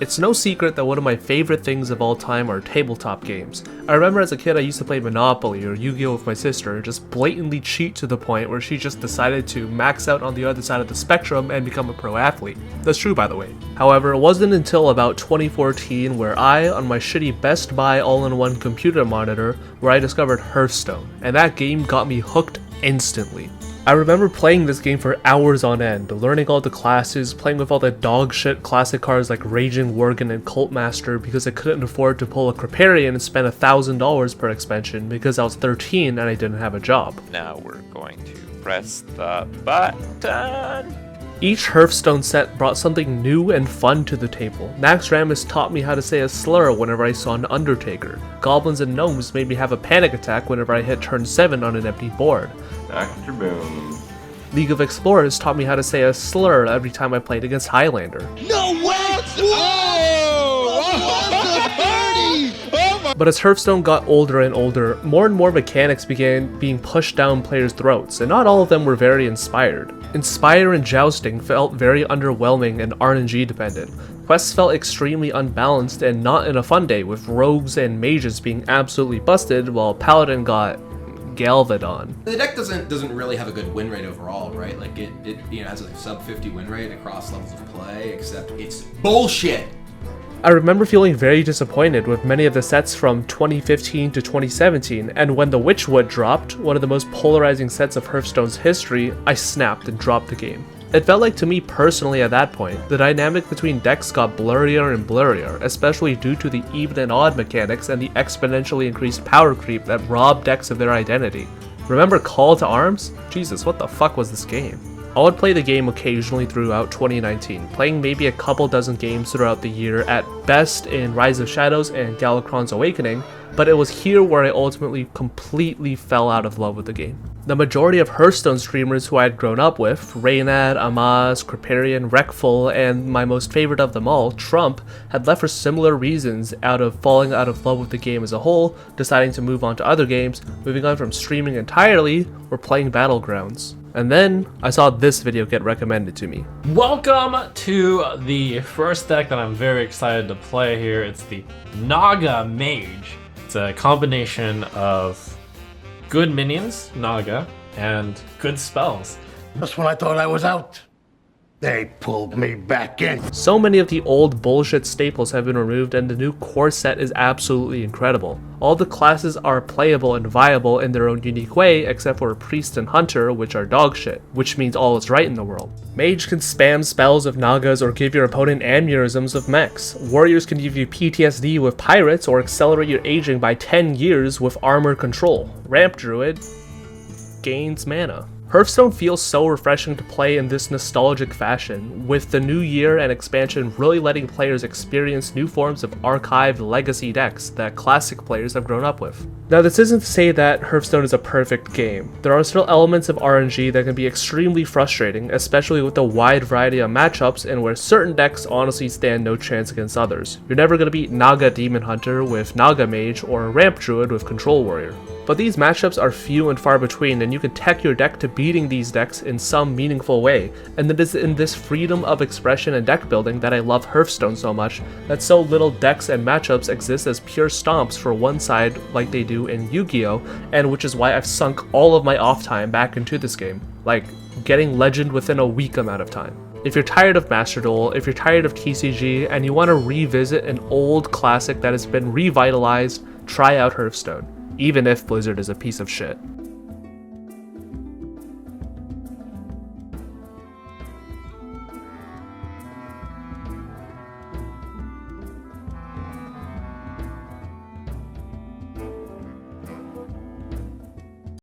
It's no secret that one of my favorite things of all time are tabletop games. I remember as a kid I used to play Monopoly or Yu-Gi-Oh with my sister and just blatantly cheat to the point where she just decided to max out on the other side of the spectrum and become a pro athlete. That's true, by the way. However, it wasn't until about 2014 where I, on my shitty Best Buy all-in-one computer monitor, where I discovered Hearthstone, and that game got me hooked instantly. I remember playing this game for hours on end, learning all the classes, playing with all the dog shit classic cards like Raging Worgen and Cult Master because I couldn't afford to pull a Kripparrian and spend $1,000 per expansion because I was 13 and I didn't have a job. Now we're going to press the button. Each Hearthstone set brought something new and fun to the table. Naxxramas taught me how to say a slur whenever I saw an Undertaker. Goblins and Gnomes made me have a panic attack whenever I hit turn 7 on an empty board. Dr. Boom. League of Explorers taught me how to say a slur every time I played against Highlander. No way! But as Hearthstone got older and older, more and more mechanics began being pushed down players' throats, and not all of them were very inspired. Inspire and Jousting felt very underwhelming and RNG dependent. Quests felt extremely unbalanced and not in a fun day, with rogues and mages being absolutely busted while Paladin got Galvadon. The deck doesn't really have a good win rate overall, right? Like it has a sub 50 win rate across levels of play, except it's bullshit. I remember feeling very disappointed with many of the sets from 2015 to 2017, and when the Witchwood dropped, one of the most polarizing sets of Hearthstone's history, I snapped and dropped the game. It felt like to me personally at that point, the dynamic between decks got blurrier and blurrier, especially due to the even and odd mechanics and the exponentially increased power creep that robbed decks of their identity. Remember Call to Arms? Jesus, what the fuck was this game? I would play the game occasionally throughout 2019, playing maybe a couple dozen games throughout the year, at best in Rise of Shadows and Galakrond's Awakening, but it was here where I ultimately completely fell out of love with the game. The majority of Hearthstone streamers who I had grown up with, Reynad, Amaz, Kripparrian, Rekful, and my most favorite of them all, Trump, had left for similar reasons, out of falling out of love with the game as a whole, deciding to move on to other games, moving on from streaming entirely, or playing Battlegrounds. And then, I saw this video get recommended to me. Welcome to the first deck that I'm very excited to play here. It's the Naga Mage. It's a combination of good minions, Naga, and good spells. Just when I thought I was out, they pulled me back in. So many of the old bullshit staples have been removed and the new core set is absolutely incredible. All the classes are playable and viable in their own unique way, except for Priest and Hunter, which are dog shit, which means all is right in the world. Mage can spam spells of Nagas or give your opponent aneurysms of mechs. Warriors can give you PTSD with Pirates or accelerate your aging by 10 years with Armor Control. Ramp Druid gains mana. Hearthstone feels so refreshing to play in this nostalgic fashion, with the new year and expansion really letting players experience new forms of archived legacy decks that classic players have grown up with. Now, this isn't to say that Hearthstone is a perfect game. There are still elements of RNG that can be extremely frustrating, especially with the wide variety of matchups and where certain decks honestly stand no chance against others. You're never going to beat Naga Demon Hunter with Naga Mage or Ramp Druid with Control Warrior. But these matchups are few and far between, and you can tech your deck to beating these decks in some meaningful way, and it is in this freedom of expression and deck building that I love Hearthstone so much, that so little decks and matchups exist as pure stomps for one side like they do in Yu-Gi-Oh, and which is why I've sunk all of my off time back into this game, like getting Legend within a week amount of time. If you're tired of Master Duel, if you're tired of TCG, and you want to revisit an old classic that has been revitalized, try out Hearthstone, even if Blizzard is a piece of shit.